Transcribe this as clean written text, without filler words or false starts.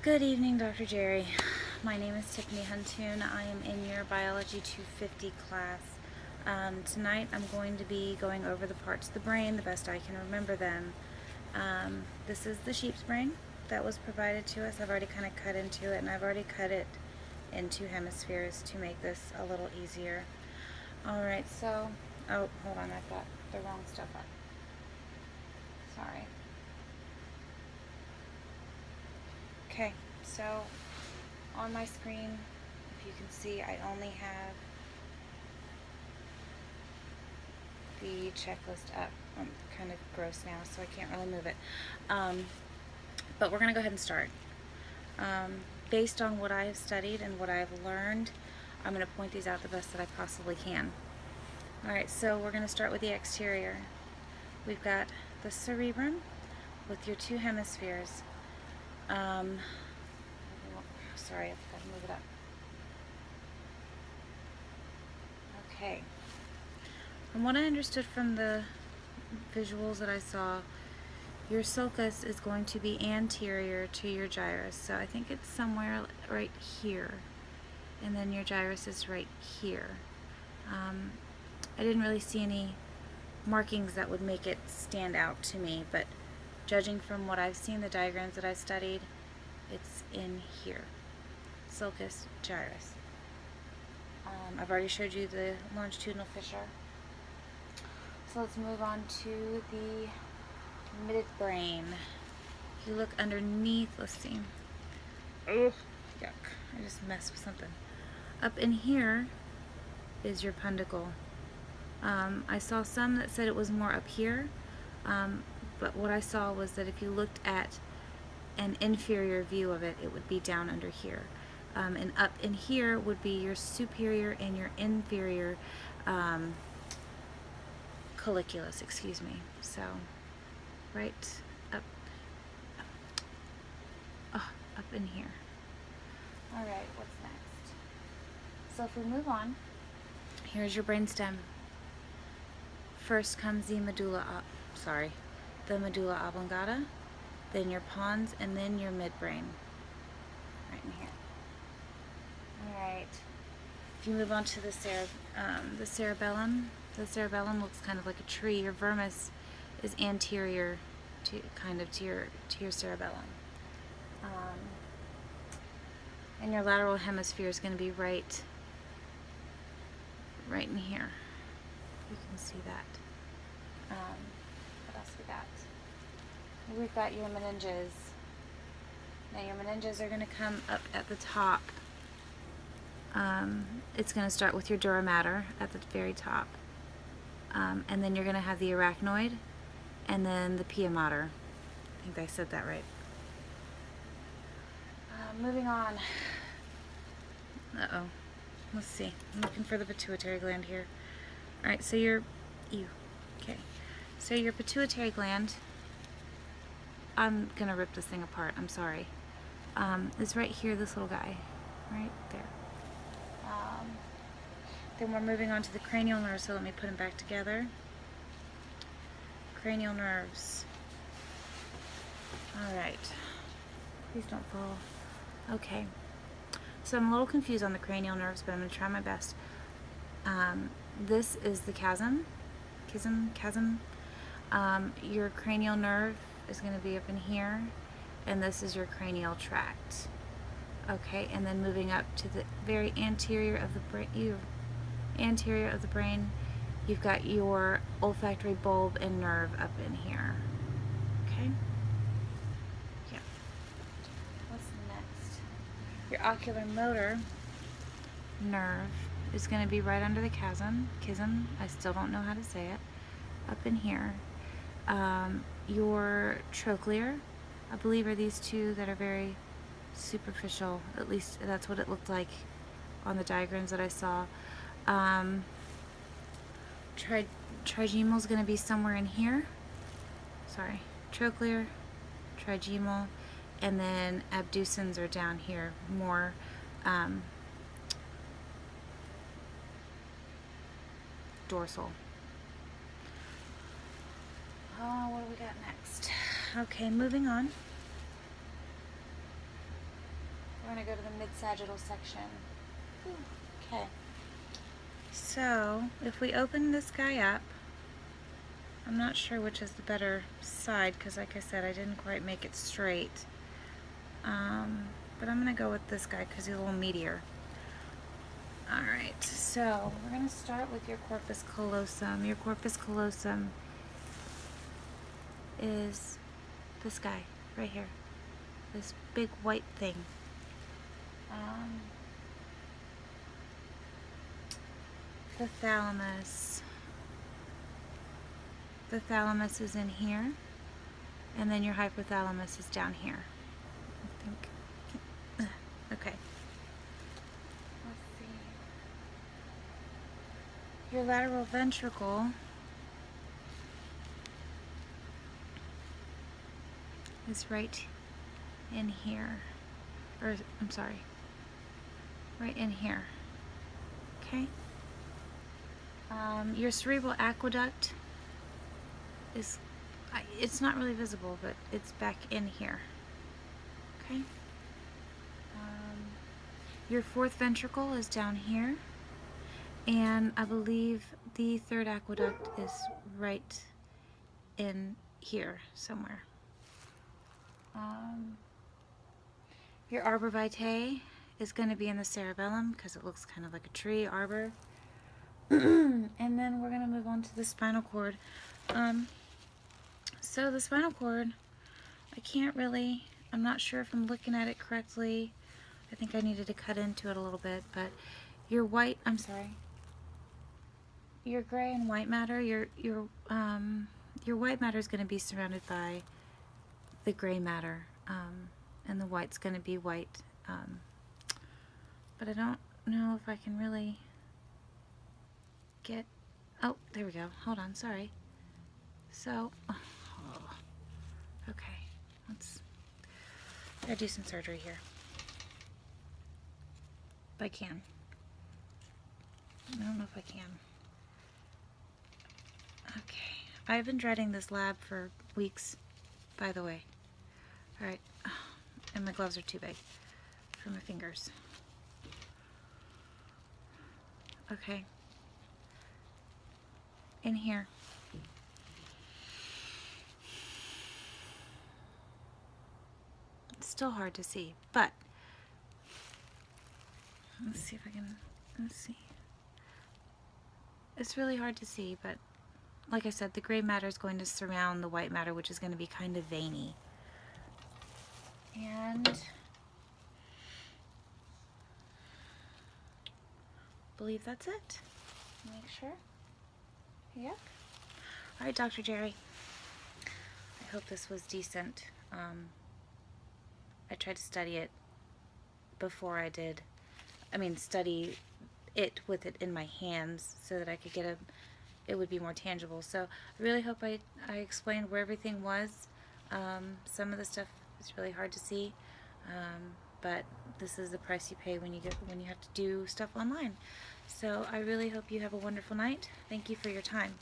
Good evening, Dr. Jerry. My name is Tiffany Huntoon. I am in your Biology 250 class. Tonight I'm going to be going over the parts of the brain the best I can remember them. This is the sheep's brain that was provided to us. I've already kind of cut into it, and I've already cut it into hemispheres to make this a little easier. Alright, so, oh, hold on, I've got the wrong stuff up. Sorry. Okay, so on my screen, if you can see, I only have the checklist up. I'm kind of gross now, so I can't really move it. But we're going to go ahead and start. Based on what I have studied and what I've learned, I'm going to point these out the best that I possibly can. Alright, so we're going to start with the exterior. We've got the cerebrum with your two hemispheres. Sorry, I've got to move it up. Okay. From what I understood from the visuals that I saw, your sulcus is going to be anterior to your gyrus. So I think it's somewhere right here. And then your gyrus is right here. I didn't really see any markings that would make it stand out to me, but judging from what I've seen, the diagrams that I've studied, it's in here. Sulcus, gyrus. I've already showed you the longitudinal fissure. So let's move on to the midbrain. If you look underneath, let's see. Oh, yuck. I just messed with something. Up in here is your pundicle. I saw some that said it was more up here, but what I saw was that if you looked at an inferior view of it, it would be down under here. And up in here would be your superior and your inferior colliculus, excuse me. So, right up, up in here. Alright, what's next? So if we move on, here's your brainstem. First comes the medulla oblongata, then your pons, and then your midbrain. Right in here. Alright. If you move on to the cerebellum, the cerebellum looks kind of like a tree. Your vermis is anterior to your cerebellum. And your lateral hemisphere is going to be right in here. You can see that. What else we got? We've got your meninges. Now your meninges are going to come up at the top. It's going to start with your dura mater at the very top. And then you're going to have the arachnoid and then the pia mater. I think I said that right. Moving on. Uh-oh. Let's see. I'm looking for the pituitary gland here. Alright, so okay. So your pituitary gland, I'm going to rip this thing apart, I'm sorry. It's right here, this little guy. Right there. Then we're moving on to the cranial nerves, so let me put them back together. Cranial nerves. Alright. Please don't fall. Okay. So I'm a little confused on the cranial nerves, but I'm going to try my best. This is the chasm. Your cranial nerve is going to be up in here, and this is your cranial tract. Okay, and then moving up to the very anterior of the brain, you've got your olfactory bulb and nerve up in here. Okay? Yeah. What's next? Your oculomotor nerve is going to be right under the chasm. I still don't know how to say it. Up in here. Your trochlear, I believe, are these two that are very superficial. At least that's what it looked like on the diagrams that I saw. Trigeminal is going to be somewhere in here. Sorry. Trochlear, trigeminal, and then abducens are down here, more dorsal. What do we got next? Okay, moving on. gonna go to the mid-sagittal section. Okay. So, if we open this guy up, I'm not sure which is the better side because, like I said, I didn't quite make it straight. But I'm gonna go with this guy because he's a little meatier. Alright, so we're gonna start with your corpus callosum. Your corpus callosum is this guy right here. This big white thing. The thalamus. The thalamus is in here, and then your hypothalamus is down here. I think. Okay. Let's see. Your lateral ventricle is right in here. Or, I'm sorry. Right in here. Okay? Your cerebral aqueduct is, it's not really visible, but it's back in here. Okay? Your fourth ventricle is down here, and I believe the third aqueduct is right in here somewhere. Your arbor vitae is going to be in the cerebellum because it looks kind of like a tree arbor. And then we're going to move on to the spinal cord. So the spinal cord, I can't really, I'm not sure if I'm looking at it correctly. I think I needed to cut into it a little bit, but your white, I'm sorry, your gray and white matter, your white matter is going to be surrounded by the gray matter, and the white's going to be white. But I don't know if I can really get, oh, there we go. Hold on, sorry. So, okay, I gotta do some surgery here. If I can. I don't know if I can. Okay, I've been dreading this lab for weeks, by the way. Alright, and my gloves are too big for my fingers. Okay. In here. It's still hard to see, but let's see if I can, let's see. It's really hard to see, but like I said, the gray matter is going to surround the white matter, which is going to be kind of veiny. And I believe that's it. Make sure. Yep. Alright, Dr. Jerry. I hope this was decent. I tried to study it before I did. Study it with it in my hands so that I could get it would be more tangible. So I really hope I explained where everything was. Some of the stuff is really hard to see, but this is the price you pay when you have to do stuff online. So I really hope you have a wonderful night. Thank you for your time.